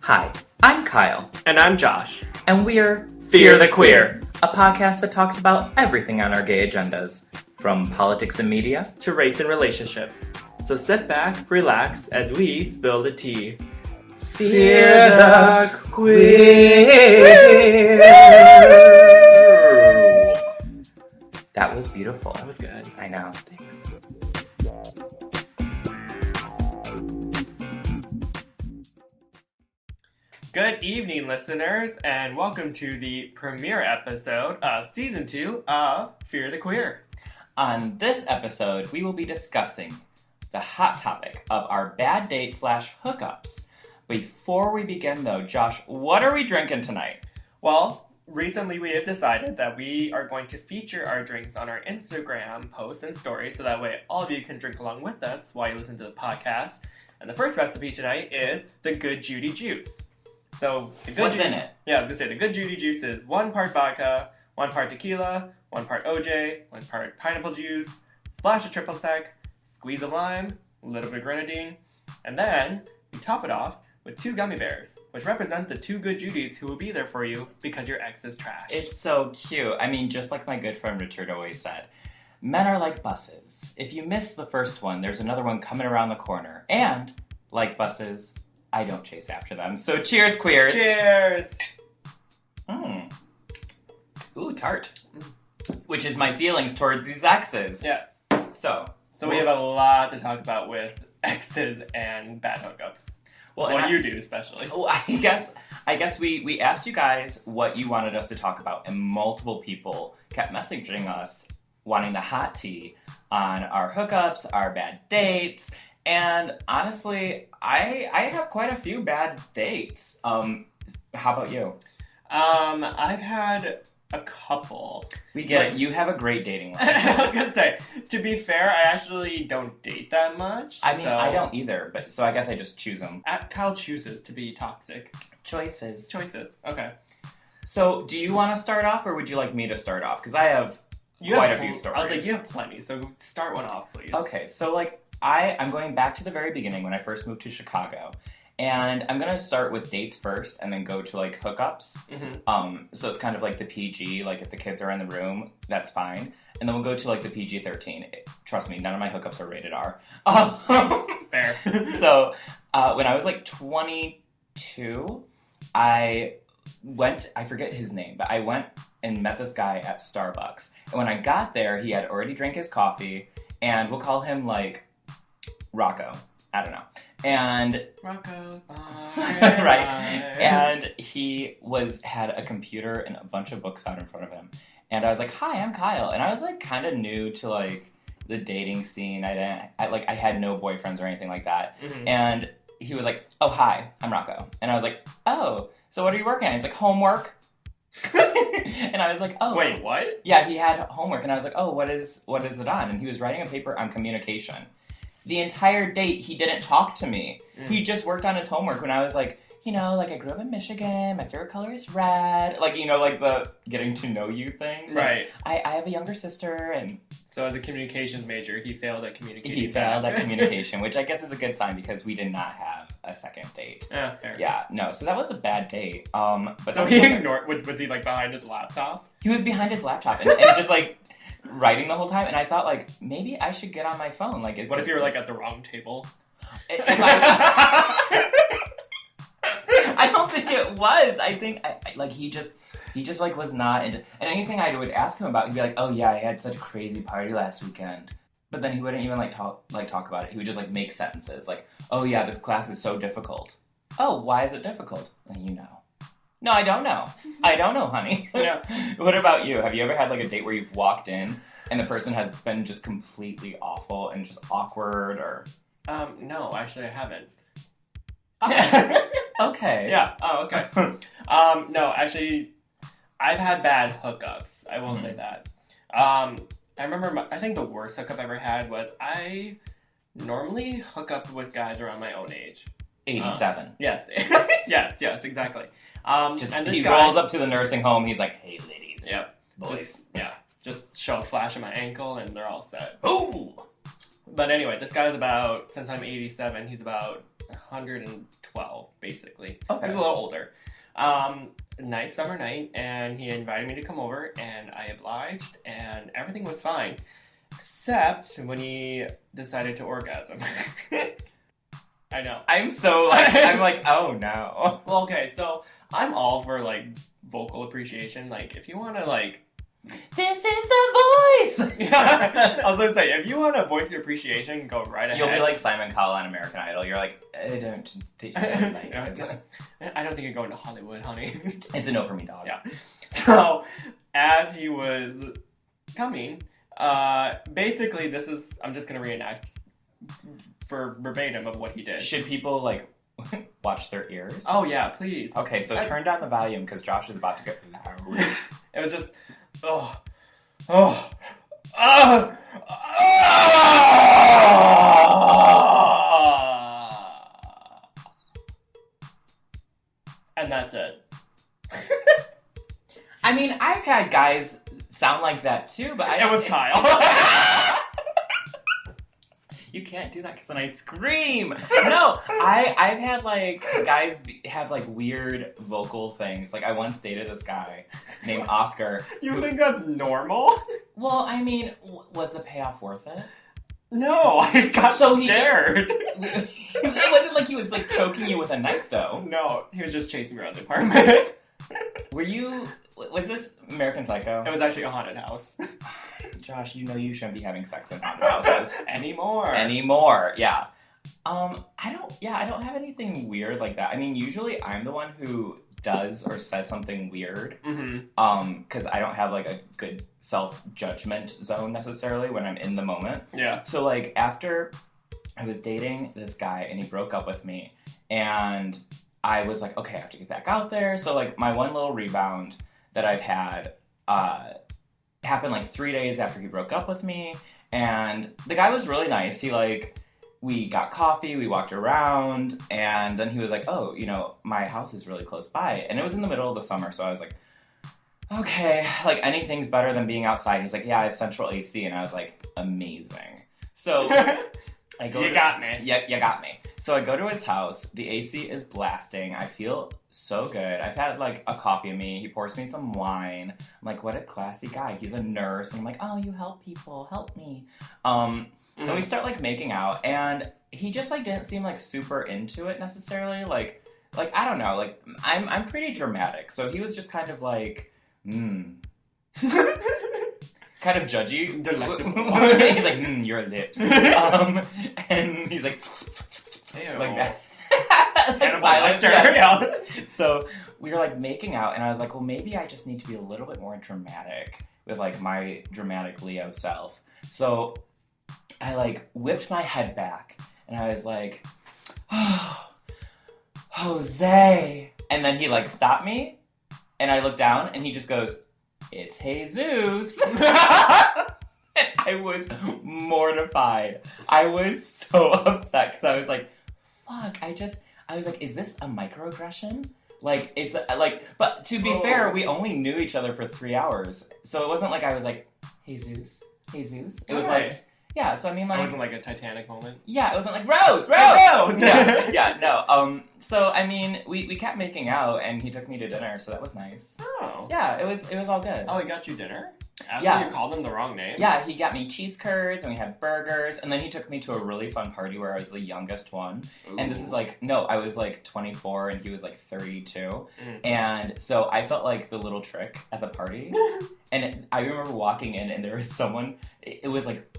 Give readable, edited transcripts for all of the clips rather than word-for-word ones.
Hi, I'm Kyle. And I'm Josh. And we're Fear the Queer, a podcast that talks about everything on our gay agendas, from politics and media to race and relationships. So sit back, relax, as we spill the tea. Fear the Queer. That was beautiful. That was good. I know. Thanks. Good evening, listeners, and welcome to the premiere episode of Season 2 of Fear the Queer. On this episode, we will be discussing the hot topic of our bad date / hookups. Before we begin, though, Josh, what are we drinking tonight? Well, recently we have decided that we are going to feature our drinks on our Instagram posts and stories, so that way all of you can drink along with us while you listen to the podcast. And the first recipe tonight is the Good Judy Juice. So What's in it? Yeah, I was going to say, the Good Judy Juice is 1 part vodka, 1 part tequila, 1 part OJ, 1 part pineapple juice, splash of triple sec, squeeze of lime, a little bit of grenadine, and then you top it off with 2 gummy bears, which represent the 2 good Judys who will be there for you because your ex is trash. It's so cute. I mean, just like my good friend Richard always said, men are like buses. If you miss the first one, there's another one coming around the corner. And, like buses, I don't chase after them. So cheers, queers. Cheers! Ooh, tart. Which is my feelings towards these exes. Yes. So we have a lot to talk about with exes and bad hookups. Well, you do, especially. Well, I guess we asked you guys what you wanted us to talk about, and multiple people kept messaging us wanting the hot tea on our hookups, our bad dates, and honestly, I have quite a few bad dates. How about you? I've had a couple. We get it. You have a great dating life. I was gonna say, to be fair, I actually don't date that much. I mean, I don't either, but so I guess I just choose them. Kyle chooses to be toxic. Choices. Okay. So, do you want to start off, or would you like me to start off? Because I have quite a few stories. I was like, you have plenty, so start one off, please. Okay, so I'm going back to the very beginning when I first moved to Chicago. And I'm going to start with dates first and then go to, hookups. Mm-hmm. So it's kind of like the PG, if the kids are in the room, that's fine. And then we'll go to, the PG-13. Trust me, none of my hookups are rated R. Fair. So when I was, 22, I forget his name, but I went and met this guy at Starbucks. And when I got there, he had already drank his coffee, and we'll call him, Rocco. I don't know. And Rocco's right. And he had a computer and a bunch of books out in front of him. And I was like, "Hi, I'm Kyle." And I was kind of new to the dating scene. I had no boyfriends or anything like that. Mm-hmm. And he was like, "Oh, hi, I'm Rocco." And I was like, "Oh, so what are you working on?" He's like, "Homework." And I was like, "Oh, wait, what?" Yeah, he had homework, and I was like, "Oh, what is it on?" And he was writing a paper on communication. The entire date, he didn't talk to me. He just worked on his homework when I was like, I grew up in Michigan, my favorite color is red. The getting to know you things. Right. I have a younger sister, and... So as a communications major, he failed at communication. He failed at communication, which I guess is a good sign because we did not have a second date. Yeah, fair. Yeah, no, so that was a bad date. But so he ignored... Was he, behind his laptop? He was behind his laptop, and just, writing the whole time, and I thought, maybe I should get on my phone. What if you were, at the wrong table? I don't think it was. I think, he just was not into... And anything I would ask him about, he'd be like, "Oh, yeah, I had such a crazy party last weekend." But then he wouldn't even, talk about it. He would just, make sentences, "Oh, yeah, this class is so difficult." "Oh, why is it difficult?" "Well, you know." "No, I don't know. I don't know, honey." Yeah. What about you? Have you ever had, a date where you've walked in and the person has been just completely awful and just awkward, or... No, actually I haven't. Okay. Yeah. Oh, okay. No, actually, I've had bad hookups. I will say that. I remember, I think the worst hookup I ever had was I normally hook up with guys around my own age. 87. Yes. yes, exactly. He rolls up to the nursing home, he's like, "Hey, ladies." Yep. Boys. Just show a flash of my ankle and they're all set. Ooh! But anyway, this guy was since I'm 87, he's about 112, basically. Okay. He's a little older. Nice summer night, and he invited me to come over, and I obliged, and everything was fine. Except when he decided to orgasm. I know. I'm so I'm like, oh no. Well, okay, so I'm all for, like, vocal appreciation. Like, if you want to, like... This is the voice! Yeah, I was going to say, if you want to voice your appreciation, go right ahead. You'll be like Simon Cowell on American Idol. You're like, I don't think I like it. I don't think you're going to Hollywood, honey. It's a no for me, dog. Yeah. So, as he was coming, basically this is... I'm just going to reenact for verbatim of what he did. Should people, like, watch their ears? Oh, yeah, please. Okay, so turn down the volume because Josh is about to get loud. It was just... And that's it. I mean, I've had guys sound like that too, but It was Kyle. You can't do that because then I scream. No, I've had like guys have like weird vocal things. Like I once dated this guy named Oscar. You think that's normal? Well, I mean, was the payoff worth it? No, I got scared. It wasn't like he was like choking you with a knife, though. No, he was just chasing me around the apartment. Was this American Psycho? It was actually a haunted house. Josh, you know you shouldn't be having sex in haunted houses. Anymore, yeah. I don't have anything weird like that. I mean, usually I'm the one who does or says something weird. Mm-hmm. Because I don't have like a good self-judgment zone necessarily when I'm in the moment. Yeah. So like after I was dating this guy and he broke up with me and I was like, okay, I have to get back out there. So like my one little rebound that I've had, happened like 3 days after he broke up with me, and the guy was really nice. We got coffee, we walked around, and then he was like, oh, you know, my house is really close by. And it was in the middle of the summer, so I was like, okay, like anything's better than being outside. He's like, yeah, I have central AC, and I was like, amazing. So I go. You got me. Yeah, you got me. So I go to his house. The AC is blasting. I feel so good. I've had like a coffee in me. He pours me some wine. I'm like, what a classy guy. He's a nurse, and I'm like, oh, you help people, help me. And we start like making out, and he just like didn't seem like super into it necessarily. Like I don't know. Like I'm pretty dramatic, so he was just kind of like, kind of judgy. Delectable. He's like, your lips. And he's like, ew. like that. Hannibal Silence, Lecter. yeah. So we were like making out, and I was like, well, maybe I just need to be a little bit more dramatic with like my dramatic Leo self. So I like whipped my head back, and I was like, oh, Jose. And then he like stopped me, and I looked down, and he just goes, it's Jesus. And I was mortified. I was so upset because I was like, fuck, I was like, is this a microaggression? Like, it's like, but to be fair, we only knew each other for 3 hours. So it wasn't like I was like, Jesus. It was like, yeah, so I mean, like... It wasn't like a Titanic moment? Yeah, it wasn't like, Rose! Yeah, no. So, I mean, we kept making out, and he took me to dinner, so that was nice. Oh. Yeah, it was all good. Oh, he got you dinner? After Yeah. you called him the wrong name? Yeah, he got me cheese curds, and we had burgers, and then he took me to a really fun party where I was the youngest one. Ooh. And this is like, no, I was like 24, and he was like 32. And so I felt like the little trick at the party. And I remember walking in, and there was someone, it was like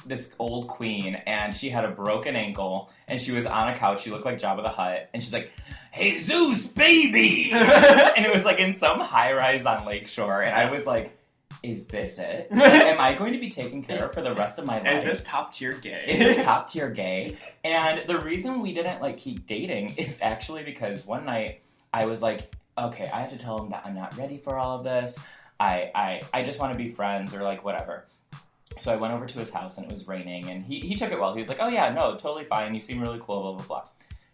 this old queen, and she had a broken ankle, and she was on a couch. She looked like Jabba the Hutt, and she's like, "Hey Zeus, baby!" And it was like in some high rise on Lakeshore, and I was like, "Is this it? Am I going to be taken care of for the rest of my life? Is this top tier gay? Is this top tier gay?" And the reason we didn't like keep dating is actually because one night I was like, "Okay, I have to tell him that I'm not ready for all of this. I just want to be friends or like whatever." So I went over to his house, and it was raining, and he took it well. He was like, oh yeah, no, totally fine. You seem really cool, blah, blah, blah.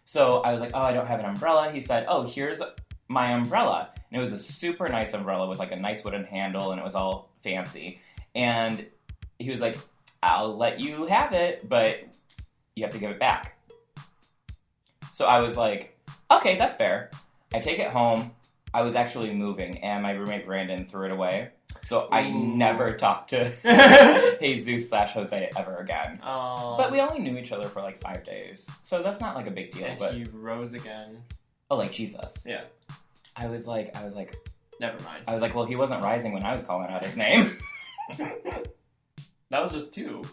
So I was like, oh, I don't have an umbrella. He said, oh, here's my umbrella. And it was a super nice umbrella with like a nice wooden handle, and it was all fancy. And he was like, I'll let you have it, but you have to give it back. So I was like, okay, that's fair. I take it home. I was actually moving, and my roommate Brandon threw it away. So I never talked to Jesus/Jose ever again. But we only knew each other for like 5 days. So that's not like a big deal. And but he rose again. Oh, like Jesus. Yeah. I was like, never mind. I was like, well, he wasn't rising when I was calling out his name. That was just 2.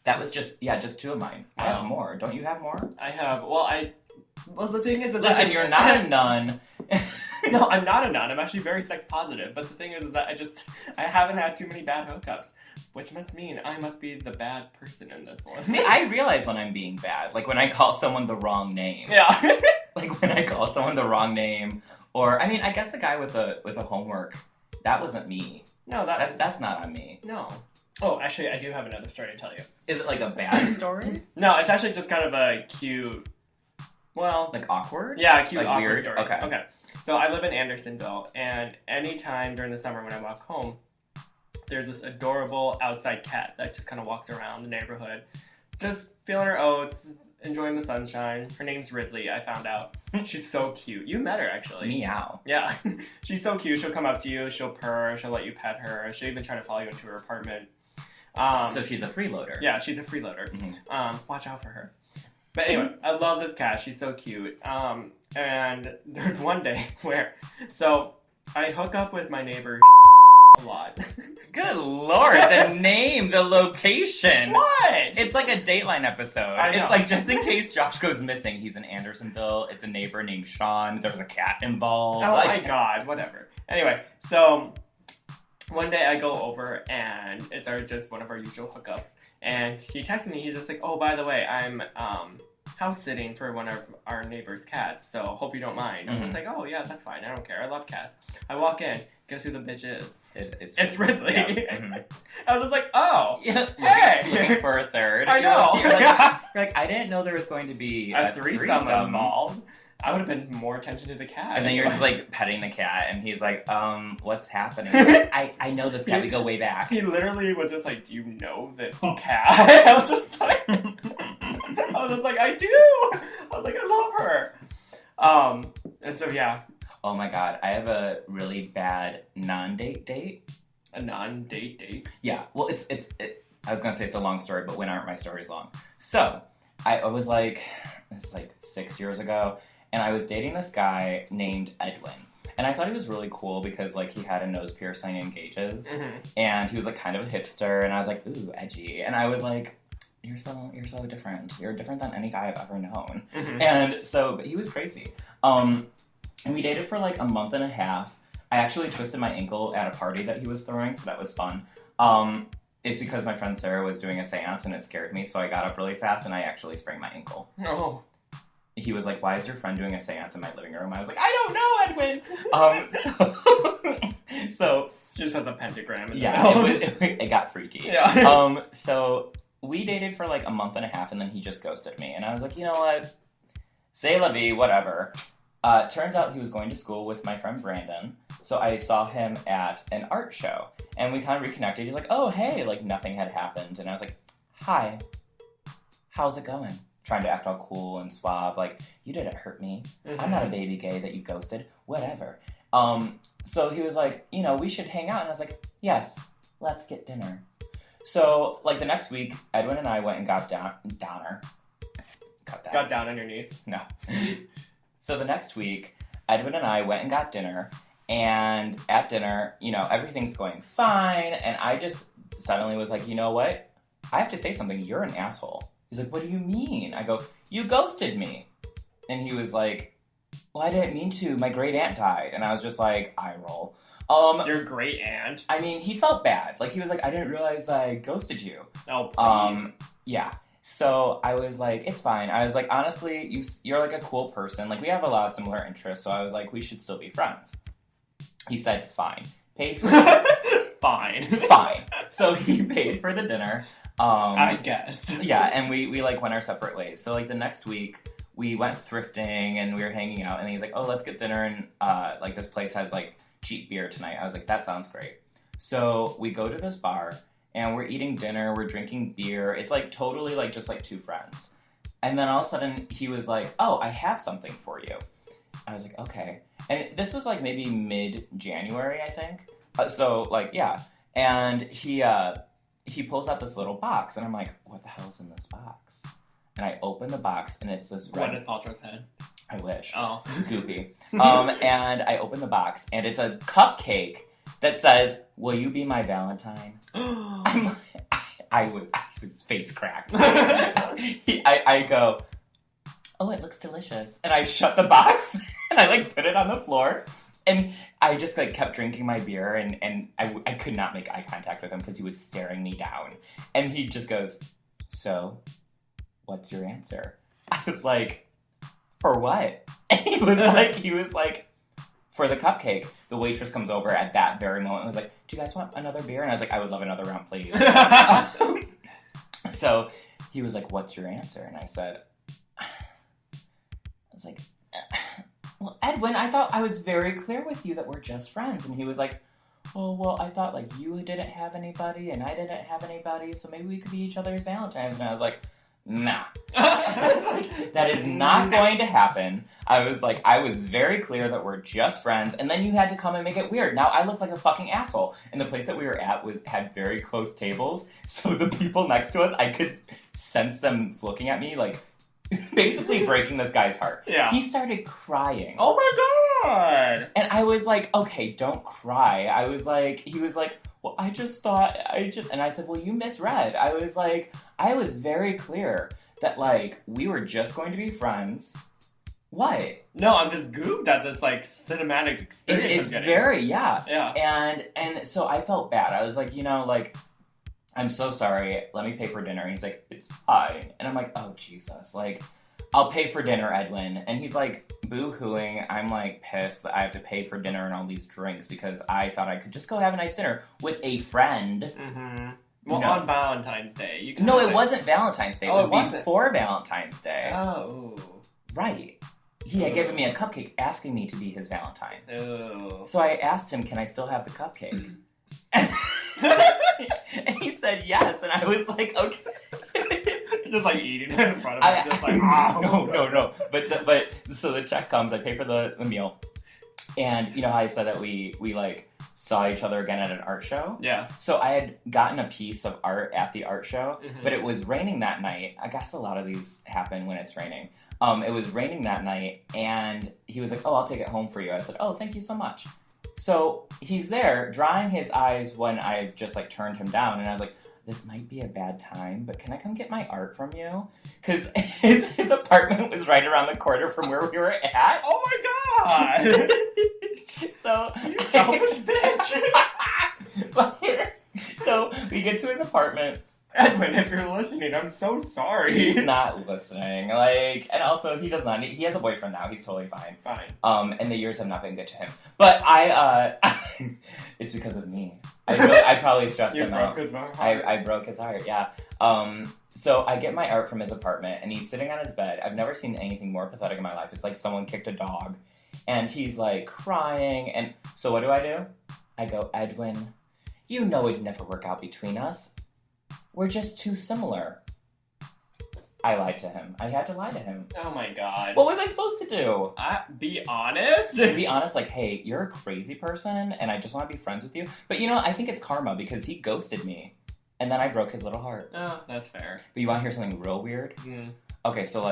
That was just 2 of mine. I have more. Don't you have more? I have. Well, the thing is listen, you're not a nun. No, I'm not a nun. I'm actually very sex positive. But the thing is that I haven't had too many bad hookups, which must mean I must be the bad person in this one. See, I realize when I'm being bad. Like when I call someone the wrong name. Yeah. Like when I call someone the wrong name, or I mean, I guess the guy with the homework, that wasn't me. No, that's not on me. No. Oh, actually, I do have another story to tell you. Is it like a bad story? No, it's actually just kind of a cute. Well, like awkward? Yeah, a cute, like awkward weird? story. Okay. So I live in Andersonville, and anytime during the summer when I walk home, there's this adorable outside cat that just kind of walks around the neighborhood, just feeling her oats, enjoying the sunshine. Her name's Ridley, I found out. She's so cute. You met her, actually. Meow. Yeah. She's so cute. She'll come up to you, she'll purr, she'll let you pet her, she'll even try to follow you into her apartment. So she's a freeloader. Yeah, she's a freeloader. Mm-hmm. Watch out for her. But anyway, I love this cat. She's so cute. And there's one day where, so I hook up with my neighbor a lot. Good lord, the name, the location. What? It's like a Dateline episode. I know. It's like just in case Josh goes missing, he's in Andersonville. It's a neighbor named Sean. There's a cat involved. Oh my god, whatever. Anyway, so one day I go over and it's just one of our usual hookups. And he texted me, he's just like, oh, by the way, I'm house sitting for one of our neighbor's cats, so hope you don't mind. I was just like, oh yeah, that's fine, I don't care, I love cats. I walk in, guess who the bitch is? It's Ridley. Yeah. Mm-hmm. I was just like, oh, yeah, hey! Looking for a third. I know. You're like, I didn't know there was going to be a threesome involved. I would have been more attention to the cat. And then you're just like petting the cat, and he's like, what's happening? Like, I know this cat. We go way back. He literally was just like, do you know this cat? I was just like, I do. I was like, I love her. And so yeah. Oh my god, I have a really bad non-date date. A non-date date? Yeah. Well, I was gonna say it's a long story, but when aren't my stories long? So I was like, this is like 6 years ago. And I was dating this guy named Edwin. And I thought he was really cool because, like, he had a nose piercing and gauges. Mm-hmm. And he was, like, kind of a hipster. And I was like, ooh, edgy. And I was like, you're so different. You're different than any guy I've ever known. Mm-hmm. And so, but he was crazy. And we dated for, like, a month and a half. I actually twisted my ankle at a party that he was throwing, so that was fun. It's because my friend Sarah was doing a seance and it scared me. So I got up really fast and I actually sprained my ankle. Oh. He was like, why is your friend doing a seance in my living room? I was like, I don't know, Edwin. So she just has a pentagram in it got freaky. Yeah. So we dated for like a month and a half and then he just ghosted me. And I was like, you know what? C'est la vie, whatever. Turns out he was going to school with my friend Brandon. So I saw him at an art show and we kind of reconnected. He's like, oh, hey, like nothing had happened. And I was like, hi, how's it going? Trying to act all cool and suave, like, you didn't hurt me. Mm-hmm. I'm not a baby gay that you ghosted. Whatever. So he was like, we should hang out. And I was like, yes, let's get dinner. So, like, the next week, Edwin and I went and got downer. Cut that. Got down on your knees? No. So the next week, Edwin and I went and got dinner. And at dinner, everything's going fine. And I just suddenly was like, you know what? I have to say something. You're an asshole. He's like, what do you mean? I go, you ghosted me. And he was like, well, I didn't mean to. My great aunt died. And I was just like, eye roll. Your great aunt? I mean, he felt bad. Like, he was like, I didn't realize I ghosted you. Oh, please. Yeah. So I was like, it's fine. I was like, honestly, you're like a cool person. Like, we have a lot of similar interests. So I was like, we should still be friends. He said, fine. Paid for Fine. Fine. So he paid for the dinner. I guess. Yeah, and we like went our separate ways. So like the next week we went thrifting and we were hanging out and he's like, oh, let's get dinner and like this place has like cheap beer tonight. I was like, that sounds great. So we go to this bar and we're eating dinner, we're drinking beer. It's like totally like just like two friends. And then all of a sudden, he was like, oh, I have something for you. I was like, okay. And this was, like, maybe mid-January, I think. So, like, yeah. And he pulls out this little box, and I'm like, what the hell's in this box? And I open the box, and it's this red... Gwyneth Paltrow's head. I wish. Oh. Goopy. And I open the box, and it's a cupcake that says, will you be my Valentine? I was face cracked. I go, oh, it looks delicious. And I shut the box, and I, like, put it on the floor. And I just, like, kept drinking my beer, and I could not make eye contact with him because he was staring me down. And he just goes, so, what's your answer? I was like, for what? And he was like, for the cupcake. The waitress comes over at that very moment and was like, do you guys want another beer? And I was like, I would love another round, please. So he was like, what's your answer? And I said, I was like, well, Edwin, I thought I was very clear with you that we're just friends. And he was like, oh, well, I thought, like, you didn't have anybody and I didn't have anybody, so maybe we could be each other's Valentines. And I was like, nah. That is not going to happen. I was like, I was very clear that we're just friends, and then you had to come and make it weird. Now I look like a fucking asshole. And the place that we were at had very close tables, so the people next to us, I could sense them looking at me, like, basically breaking this guy's heart. Yeah. He started crying. Oh my god! And I was like, okay, don't cry. He was like, well, and I said, well, you misread. I was like, I was very clear that, like, we were just going to be friends. What? No, I'm just gooped at this, like, cinematic experience. It's very, yeah. Yeah. And so I felt bad. I was like, you know, like, I'm so sorry. Let me pay for dinner. And he's like, it's fine. And I'm like, oh, Jesus. Like, I'll pay for dinner, Edwin. And he's like, boo-hooing. I'm like pissed that I have to pay for dinner and all these drinks because I thought I could just go have a nice dinner with a friend. Mm-hmm. Well, on Valentine's Day. No, it wasn't Valentine's Day. It was before Valentine's Day. Oh. Right. He had given me a cupcake asking me to be his Valentine. Oh. So I asked him, can I still have the cupcake? And he said yes. And I was like, okay. Just like eating it in front of him. Just like, oh. No. But so the check comes, I pay for the meal. And you know how I said that we like saw each other again at an art show? Yeah. So I had gotten a piece of art at the art show, mm-hmm. but it was raining that night. I guess a lot of these happen when it's raining. It was raining that night, and he was like, oh, I'll take it home for you. I said, oh, thank you so much. So he's there drying his eyes when I just like turned him down, and I was like, this might be a bad time, but can I come get my art from you? Because his apartment was right around the corner from where we were at. Oh my god! So, you selfish bitch! So we get to his apartment. Edwin, if you're listening, I'm so sorry. He's not listening. Like, and also he does not. He has a boyfriend now. He's totally fine. Fine. And the years have not been good to him. But it's because of me. I probably stressed him out. You broke his heart. I broke his heart. Yeah. So I get my art from his apartment, and he's sitting on his bed. I've never seen anything more pathetic in my life. It's like someone kicked a dog, and he's like crying. And so what do? I go, Edwin, you know it'd never work out between us. We're just too similar. I lied to him. I had to lie to him. Oh my god. What was I supposed to do? Be honest? Be honest, like, hey, you're a crazy person, and I just want to be friends with you. But you know, I think it's karma, because he ghosted me. And then I broke his little heart. Oh, that's fair. But you want to hear something real weird? Mm. Okay, so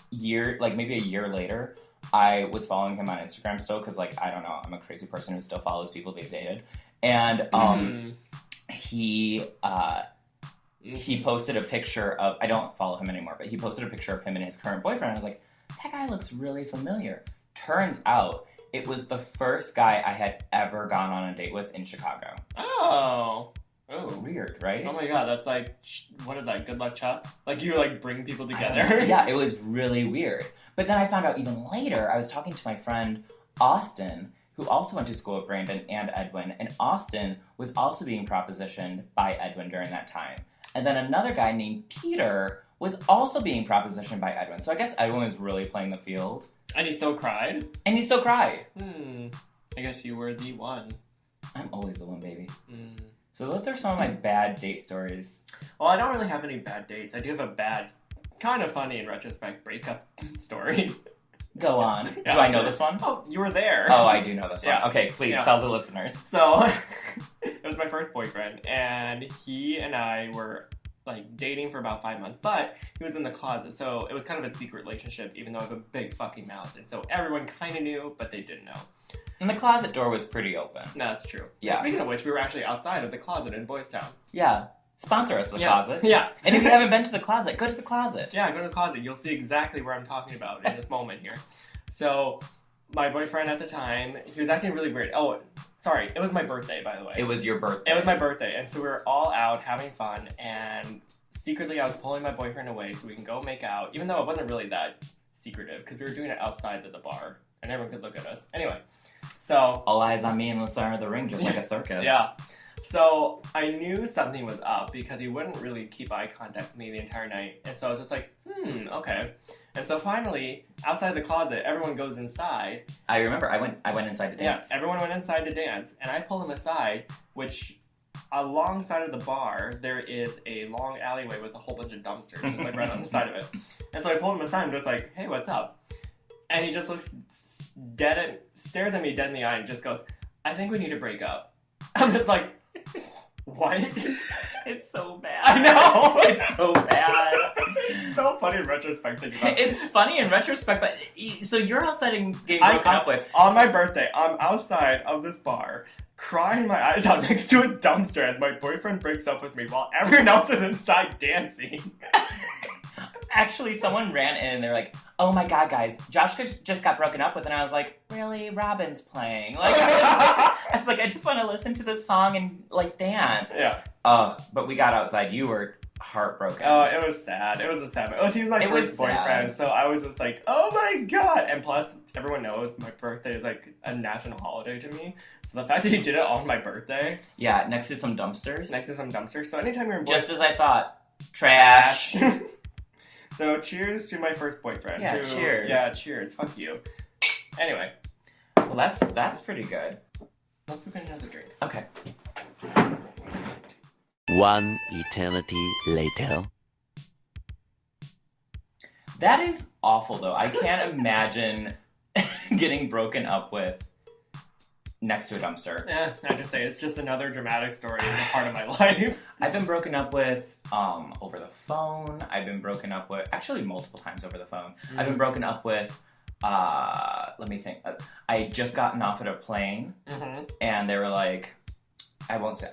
maybe a year later, I was following him on Instagram still, because, like, I don't know, I'm a crazy person who still follows people they've dated. And, he posted a picture of, I don't follow him anymore, but he posted a picture of him and his current boyfriend. I was like, that guy looks really familiar. Turns out, it was the first guy I had ever gone on a date with in Chicago. Oh. Weird, right? Oh my god, that's like, what is that, Good Luck Chuck? Like, you like bring people together? Yeah, it was really weird. But then I found out even later, I was talking to my friend Austin, who also went to school with Brandon and Edwin, and Austin was also being propositioned by Edwin during that time. And then another guy named Peter was also being propositioned by Edwin. So I guess Edwin was really playing the field. And he still cried? And he still cried. I guess you were the one. I'm always the one, baby. So those are some of my bad date stories. Well, I don't really have any bad dates. I do have a bad kind of funny in retrospect breakup story. Go on. Yeah. Do I know this one? Oh, you were there. Oh, I do know this one. Yeah. Okay, please Yeah. tell the listeners. So, it was my first boyfriend, and he and I were, like, dating for about 5 months, but he was in the closet, so it was kind of a secret relationship, even though I have a big fucking mouth, and so everyone kind of knew, but they didn't know. And the closet door was pretty open. No, that's true. Yeah. And speaking of which, we were actually outside of the closet in Boys Town. Yeah. Sponsor us, the Yeah. closet. Yeah. And if you haven't been to the closet, go to the closet. Yeah, go to the closet. You'll see exactly where I'm talking about in this moment here. So, my boyfriend at the time, he was acting really weird. Oh, sorry. It was my birthday, by the way. It was your birthday. It was my birthday, and so we were all out having fun, and secretly I was pulling my boyfriend away so we can go make out, even though it wasn't really that secretive, because we were doing it outside of the bar, and everyone could look at us. Anyway, so... All eyes on me in the center of the ring, just like a circus. Yeah. So, I knew something was up, because he wouldn't really keep eye contact with me the entire night, and so I was just like, okay. And so finally, outside the closet, everyone goes inside. I remember, I went inside to dance. Yeah, everyone went inside to dance, and I pulled him aside, which... Alongside of the bar, there is a long alleyway with a whole bunch of dumpsters, just like right on the side of it. And so I pulled him aside and just like, hey, what's up? And he just looks stares at me dead in the eye and just goes, I think we need to break up. I'm just like, what? It's so bad. I know! It's so bad. It's so funny in retrospect thinking about it. It's funny in retrospect, but so you're outside and getting broken up with. On my birthday, I'm outside of this bar, crying my eyes out next to a dumpster as my boyfriend breaks up with me while everyone else is inside dancing. Actually, someone ran in and they're like, oh my god, guys, Josh just got broken up with, and I was like, really? Robin's playing. Like, I was like, I just want to listen to this song and, like, dance. Yeah. But we got outside. You were heartbroken. Oh, it was sad. It was a sad. He was my first boyfriend, so I was just like, oh my god! And plus, everyone knows my birthday is like a national holiday to me. So the fact that he did it on my birthday, Yeah, next to some dumpsters. So anytime you're in Just as I thought. Trash. So cheers to my first boyfriend. Yeah, cheers. Yeah, cheers. Fuck you. Anyway, Well, that's pretty good. let's go get another drink. Okay. One eternity later. That is awful, though. I can't imagine getting broken up with next to a dumpster. Yeah, I just say it's just another dramatic story in a part of my life. I've been broken up with over the phone. I've been broken up with, actually multiple times over the phone. I've been broken up with, let me think. I had just gotten off at a plane, and they were like, I won't say,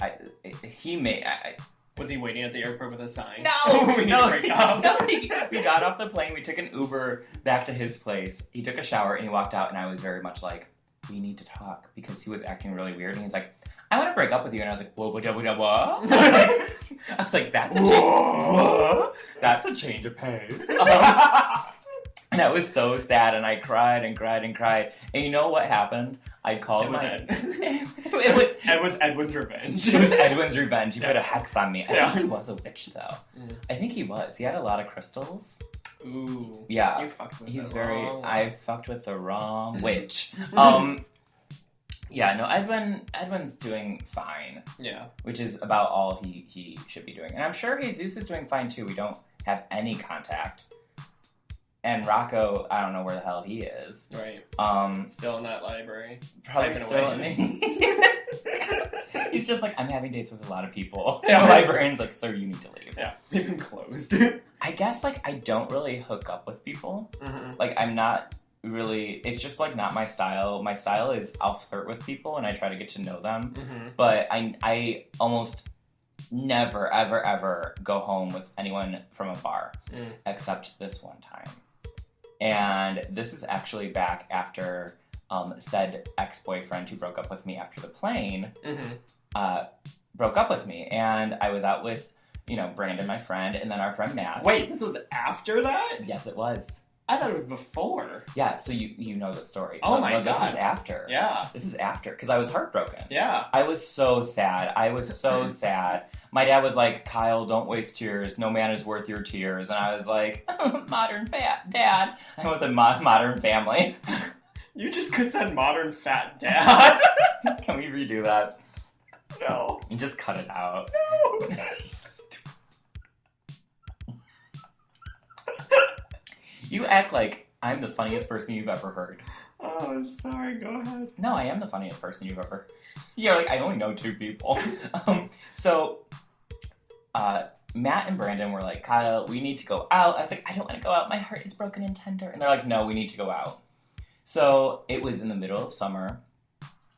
Was he waiting at the airport with a sign? No! We need to break up. No, we got off the plane, we took an Uber back to his place. He took a shower, and he walked out, and I was very much like, we need to talk, because he was acting really weird, and he's like, I want to break up with you, and I was like, whoa, what? I was like, that's a change. What? That's a change of pace. And I was so sad, and I cried and cried and cried. And you know what happened? I called Ed. It was Edwin's revenge. It was Edwin's revenge. He put a hex on me. I Yeah. think he was a witch, though. I think he was. He had a lot of crystals. Ooh. Yeah. You fucked with He's the very... wrong one. I fucked with the wrong witch. Yeah, no, Edwin's doing fine. Yeah. Which is about all he should be doing. And I'm sure Jesus is doing fine, too. We don't have any contact. And Rocco, I don't know where the hell he is. Right. Still in that library. Probably Typing still away. He's just like, I'm having dates with a lot of people. Yeah. The librarian's like, sir, you need to leave. Yeah. They've been closed. I guess, like, I don't really hook up with people. Mm-hmm. Like, I'm not really... It's just, like, not my style. My style is I'll flirt with people and I try to get to know them. Mm-hmm. But I almost never, ever, ever go home with anyone from a bar. Except this one time. And this is actually back after said ex-boyfriend who broke up with me after the plane broke up with me. And I was out with, Brandon, my friend, and then our friend Matt. Wait, this was after that? Yes, it was. I thought it was before. Yeah, so you know the story. Oh my This God. is after. Yeah. This is after, because I was heartbroken. Yeah. I was so sad. Sad. My dad was like, Kyle, don't waste tears. No man is worth your tears. And I was like, modern fat dad. I was a modern family. You just could said modern fat dad. Can we redo that? No. And just cut it out. No. You're so stupid. You act like I'm the funniest person you've ever heard. Oh, I'm sorry. Go ahead. No, I am the funniest person you've ever. Yeah, like I only know 2 people. So Matt and Brandon were like, Kyle, we need to go out. I was like, I don't want to go out. My heart is broken and tender. And they're like, no, we need to go out. So it was in the middle of summer.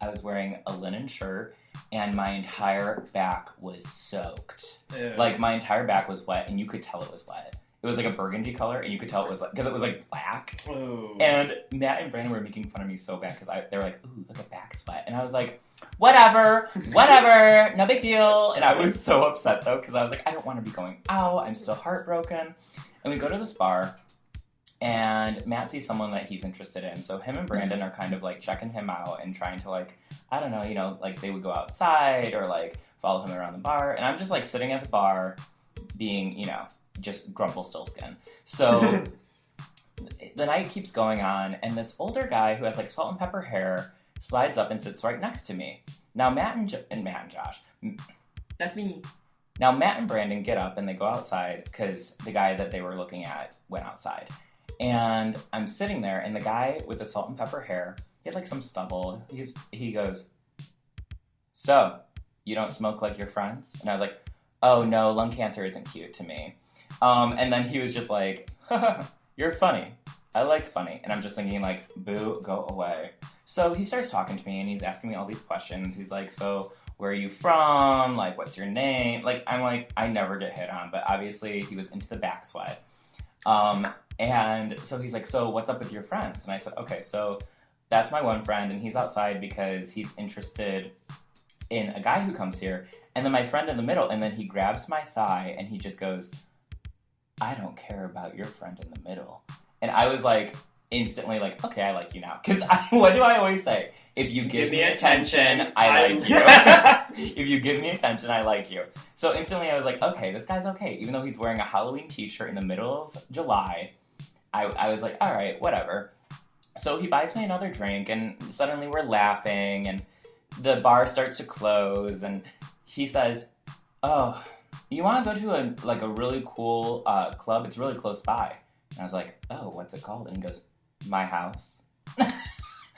I was wearing a linen shirt, and my entire back was soaked. Ew. Like my entire back was wet, and you could tell it was wet. It was like a burgundy color, and you could tell it was like, because it was like black. Ooh. And Matt and Brandon were making fun of me so bad because they were like, ooh, look at back sweat. And I was like, whatever, no big deal. And I was so upset though because I was like, I don't want to be going out. I'm still heartbroken. And we go to this bar, and Matt sees someone that he's interested in. So him and Brandon are kind of like checking him out and trying to like, I don't know, like they would go outside or like follow him around the bar. And I'm just like sitting at the bar being, just Grumpelstiltskin. So the night keeps going on, and this older guy who has like salt and pepper hair slides up and sits right next to me. Now Matt and Josh. That's me. Now Matt and Brandon get up and they go outside because the guy that they were looking at went outside. And I'm sitting there, and the guy with the salt and pepper hair, he had like some stubble. He goes, so, you don't smoke like your friends? And I was like, oh no, lung cancer isn't cute to me. And then he was just like, you're funny. I like funny. And I'm just thinking like, boo, go away. So he starts talking to me, and he's asking me all these questions. He's like, so where are you from? Like, what's your name? Like, I'm like, I never get hit on, but obviously he was into the back sweat. And so he's like, so what's up with your friends? And I said, okay, so that's my one friend, and he's outside because he's interested in a guy who comes here. And then my friend in the middle, and then he grabs my thigh, and he just goes, I don't care about your friend in the middle. And I was like, instantly like, okay, I like you now. Because what do I always say? If you give me attention, I like you. If you give me attention, I like you. So instantly I was like, okay, this guy's okay. Even though he's wearing a Halloween t-shirt in the middle of July, I was like, all right, whatever. So he buys me another drink, and suddenly we're laughing, and the bar starts to close, and he says, oh, you want to go to a really cool club? It's really close by. And I was like, oh, what's it called? And he goes, My House. And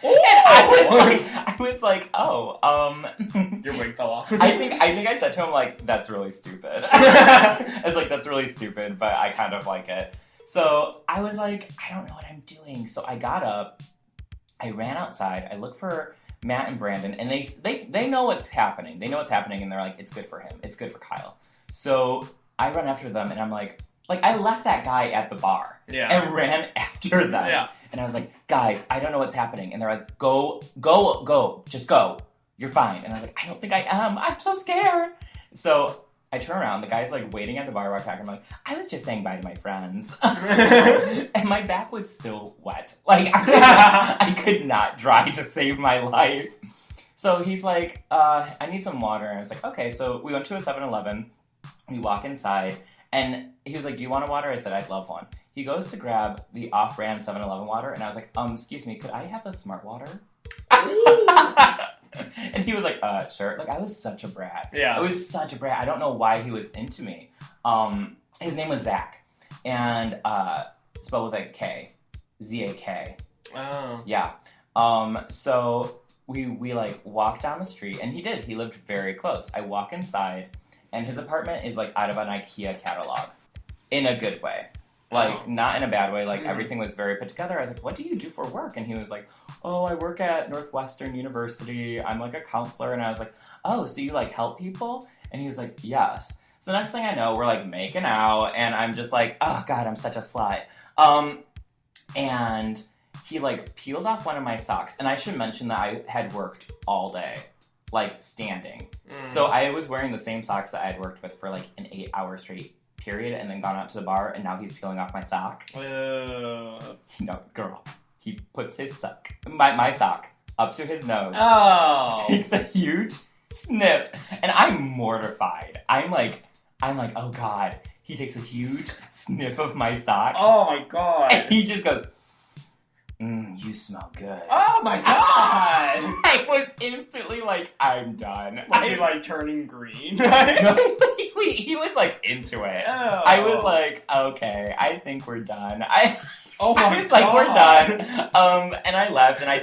I was like, oh, Your wig fell off. I think I said to him, like, that's really stupid. I was like, that's really stupid, but I kind of like it. So I was like, I don't know what I'm doing. So I got up, I ran outside, I looked for Matt and Brandon, and they know what's happening. They know what's happening, and they're like, it's good for him. It's good for Kyle. So I run after them, and I'm like, I left that guy at the bar and ran after them. Yeah. And I was like, guys, I don't know what's happening. And they're like, go, just go. You're fine. And I was like, I don't think I am. I'm so scared. So I turn around. The guy's like waiting at the bar back. I'm like, I was just saying bye to my friends. And my back was still wet. Like, I could not dry to save my life. So he's like, I need some water. And I was like, okay. So we went to a 7-Eleven. We walk inside. And he was like, do you want a water? I said, I'd love one. He goes to grab the off-brand 7-Eleven water, and I was like, excuse me, could I have the smart water? And he was like, sure. Like, I was such a brat. Yeah. I was such a brat. I don't know why he was into me. His name was Zach. And, spelled with a K. Z-A-K. Oh. Yeah. So we like, walked down the street, and he did. He lived very close. I walk inside, and his apartment is, like, out of an IKEA catalog. In a good way. Like, not in a bad way. Like, everything was very put together. I was like, what do you do for work? And he was like, oh, I work at Northwestern University. I'm, like, a counselor. And I was like, oh, so you, like, help people? And he was like, yes. So next thing I know, we're, like, making out. And I'm just like, oh, God, I'm such a slut. And he, like, peeled off one of my socks. And I should mention that I had worked all day. Like, standing. So I was wearing the same socks that I had worked with for, like, an 8-hour straight period, and then gone out to the bar, and now he's peeling off my sock. No, girl. He puts his sock, my sock, up to his nose. Oh. Takes a huge sniff, and I'm mortified. I'm like, oh, God. He takes a huge sniff of my sock. Oh, my God. And he just goes, you smell good. Oh my God! I was instantly like, I'm done. Was he like turning green? No, he was like into it. Oh. I was like, okay, I think we're done. Oh my I was like, we're done. And I left, and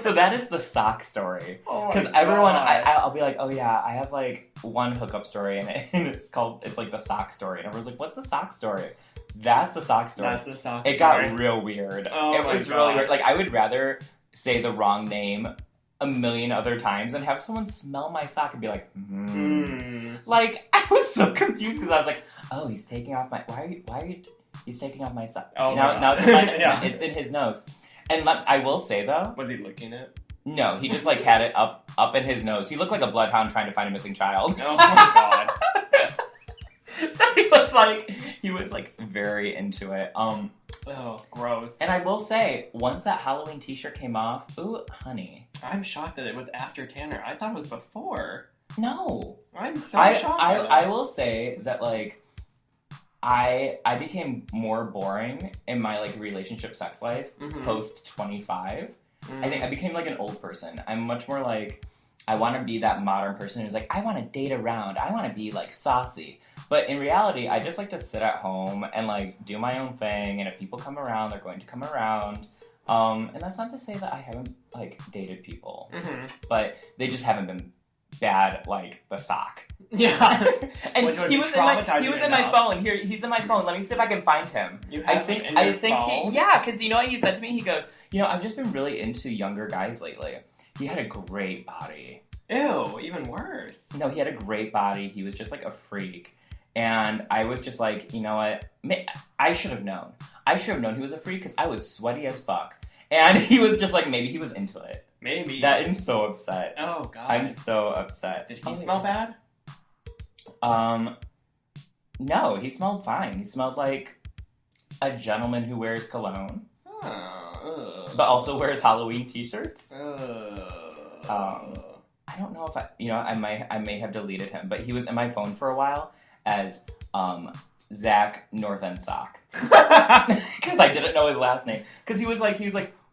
so that is the sock story. Because everyone, I'll be like, oh yeah, I have like one hookup story, and it's like the sock story. And everyone's like, what's the sock story? That's the sock story. That's the sock It story. got real weird. Oh it my was God. really weird. Like, I would rather say the wrong name a million other times and have someone smell my sock and be like, Like, I was so confused because I was like, oh, he's taking off my, why are you, he's taking off my sock. Oh now it's in my, Yeah. it's in his nose. And I will say, though. Was he licking it? No, he just, like, had it up in his nose. He looked like a bloodhound trying to find a missing child. Oh my God. So he was very into it. Oh, gross. And I will say, once that Halloween t-shirt came off, ooh, honey. I'm shocked that it was after Tanner. I thought it was before. No. I'm so shocked. I will say that, like, I became more boring in my, like, relationship sex life post 25. I think I became, like, an old person. I'm much more, like, I want to be that modern person who's like, I want to date around. I want to be, like, saucy. But in reality, I just like to sit at home and, like, do my own thing. And if people come around, they're going to come around. And that's not to say that I haven't, like, dated people. But they just haven't been bad like the sock. Yeah. And Which he was in my phone. Here, he's in my phone. Let me see if I can find him. You have him in your phone? Because you know what he said to me? He goes, I've just been really into younger guys lately. He had a great body. Ew, even worse. No, he had a great body. He was just like a freak. And I was just like, you know what? I should have known. I should have known he was a freak because I was sweaty as fuck. And he was just like, maybe he was into it. Maybe. I'm so upset. Oh, God. I'm so upset. Did he smell bad? No, he smelled fine. He smelled like a gentleman who wears cologne. But also wears Halloween t-shirts. I don't know if I may have deleted him, but he was in my phone for a while as Zach North End Sock. Because I didn't know his last name. Because he was like,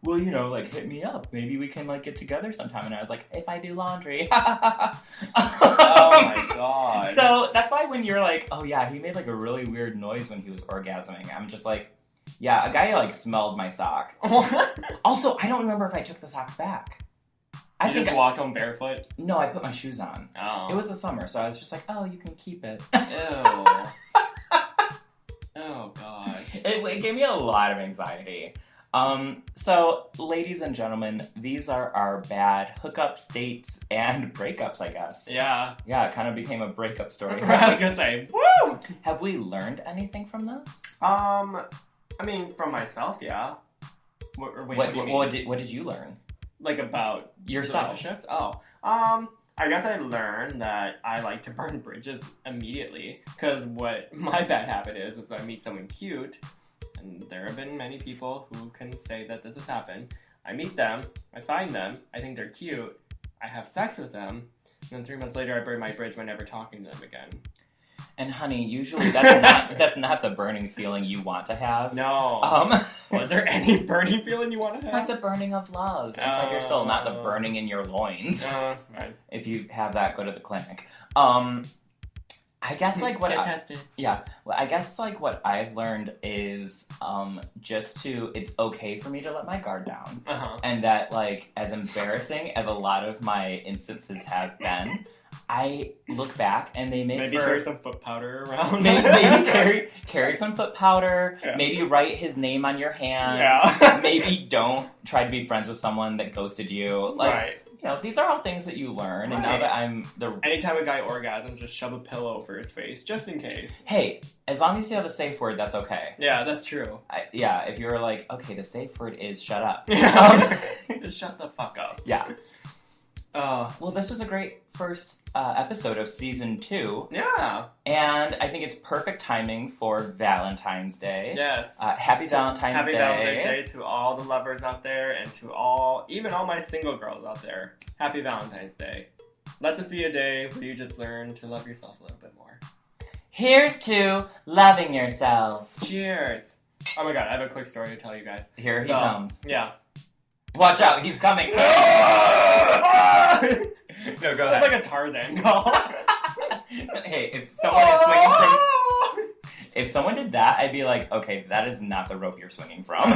well, like, hit me up. Maybe we can, like, get together sometime. And I was like, if I do laundry. Oh, my God. So that's why when you're like, oh, yeah, he made, like, a really weird noise when he was orgasming. I'm just like, yeah, a guy, like, smelled my sock. Also, I don't remember if I took the socks back. You just walked home barefoot? No, I put my shoes on. Oh. It was the summer, so I was just like, oh, you can keep it. Ew. Oh, God. It gave me a lot of anxiety. So, ladies and gentlemen, these are our bad hookups, dates, and breakups, I guess. Yeah. Yeah, it kind of became a breakup story. I was gonna say, woo! Have we learned anything from this? I mean, from myself, yeah. What did you learn? Like, about yourself? Relationships? Oh. I guess I learned that I like to burn bridges immediately. Because what my bad habit is I meet someone cute, and there have been many people who can say that this has happened. I meet them, I find them, I think they're cute, I have sex with them, and then 3 months later I burn my bridge by never talking to them again. And honey, usually that's not the burning feeling you want to have. No. Was there any burning feeling you want to have? Like the burning of love inside your soul, not the burning in your loins. Right. If you have that, go to the clinic. I guess like what Get tested. Yeah. Well, I guess like what I've learned is it's okay for me to let my guard down. And that like as embarrassing as a lot of my instances have been, I look back and they make maybe carry some foot powder around. maybe carry some foot powder. Yeah. Maybe write his name on your hand. Yeah. Maybe don't try to be friends with someone that ghosted you. Like, right. These are all things that you learn. Right. And now that anytime a guy orgasms, just shove a pillow over his face, just in case. Hey, as long as you have a safe word, that's okay. Yeah, that's true. If you're like, okay, the safe word is shut up. Just shut the fuck up. Yeah. Well, this was a great first episode of season 2. Yeah. And I think it's perfect timing for Valentine's Day. Yes. Happy Valentine's Day. Happy Valentine's Day to all the lovers out there and to even all my single girls out there. Happy Valentine's Day. Let this be a day where you just learn to love yourself a little bit more. Here's to loving yourself. Cheers. Oh my god, I have a quick story to tell you guys. Here he comes. Yeah. Watch out, he's coming. No, go ahead. It's like a Tarzan call. Hey, If someone did that, I'd be like, okay, that is not the rope you're swinging from.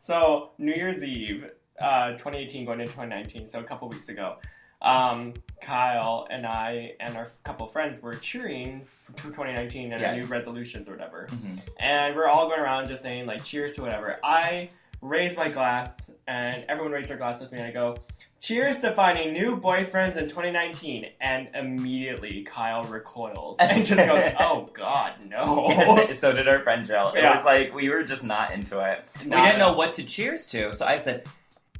So New Year's Eve, 2018 going into 2019, so a couple weeks ago, Kyle and I and our couple of friends were cheering for 2019 and our new resolutions or whatever. Mm-hmm. And we're all going around just saying, like, cheers to whatever. I raise my glass, and everyone raised their glass with me, and I go, cheers to finding new boyfriends in 2019. And immediately Kyle recoils and just goes, oh, God, no. Yes, so did our friend Jill. It was like, we were just not into it. We didn't know what to cheers to, so I said,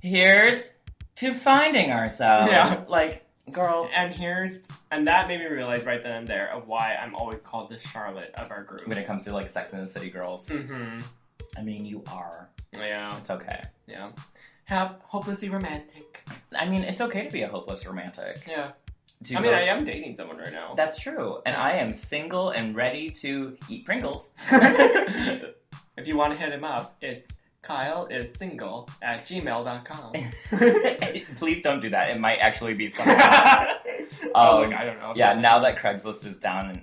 here's to finding ourselves. Yeah. Like, girl. And that made me realize right then and there of why I'm always called the Charlotte of our group. When it comes to, like, Sex and the City girls. Mm-hmm. I mean, you are. Yeah. It's okay. Yeah. Hopelessly romantic. I mean, it's okay to be a hopeless romantic. Yeah. I am dating someone right now. That's true. And I am single and ready to eat Pringles. If you want to hit him up, it's kyleissingle@gmail.com. Please don't do that. It might actually be something. I don't know. Yeah, now that Craigslist is down,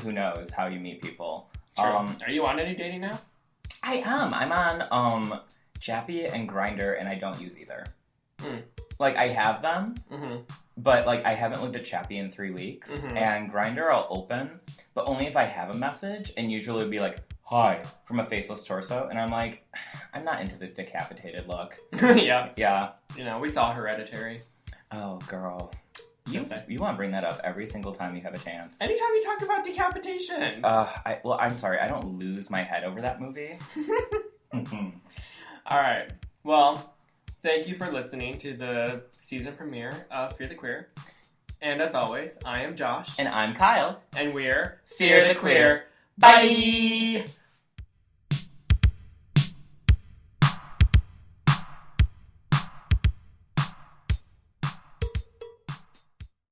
who knows how you meet people. True. Are you on any dating apps? I am. I'm on Chappie and Grindr, and I don't use either. Like, I have them, but, like, I haven't looked at Chappie in 3 weeks, and Grindr I'll open, but only if I have a message, and usually it'll be like, hi, from a faceless torso, and I'm like, I'm not into the decapitated look. Yeah. Yeah. You know, we saw Hereditary. Oh, girl. You want to bring that up every single time you have a chance. Anytime you talk about decapitation. I'm sorry, I don't lose my head over that movie. All right. Well, thank you for listening to the season premiere of Fear the Queer. And as always, I am Josh. And I'm Kyle. And we're Fear the Queer. Bye!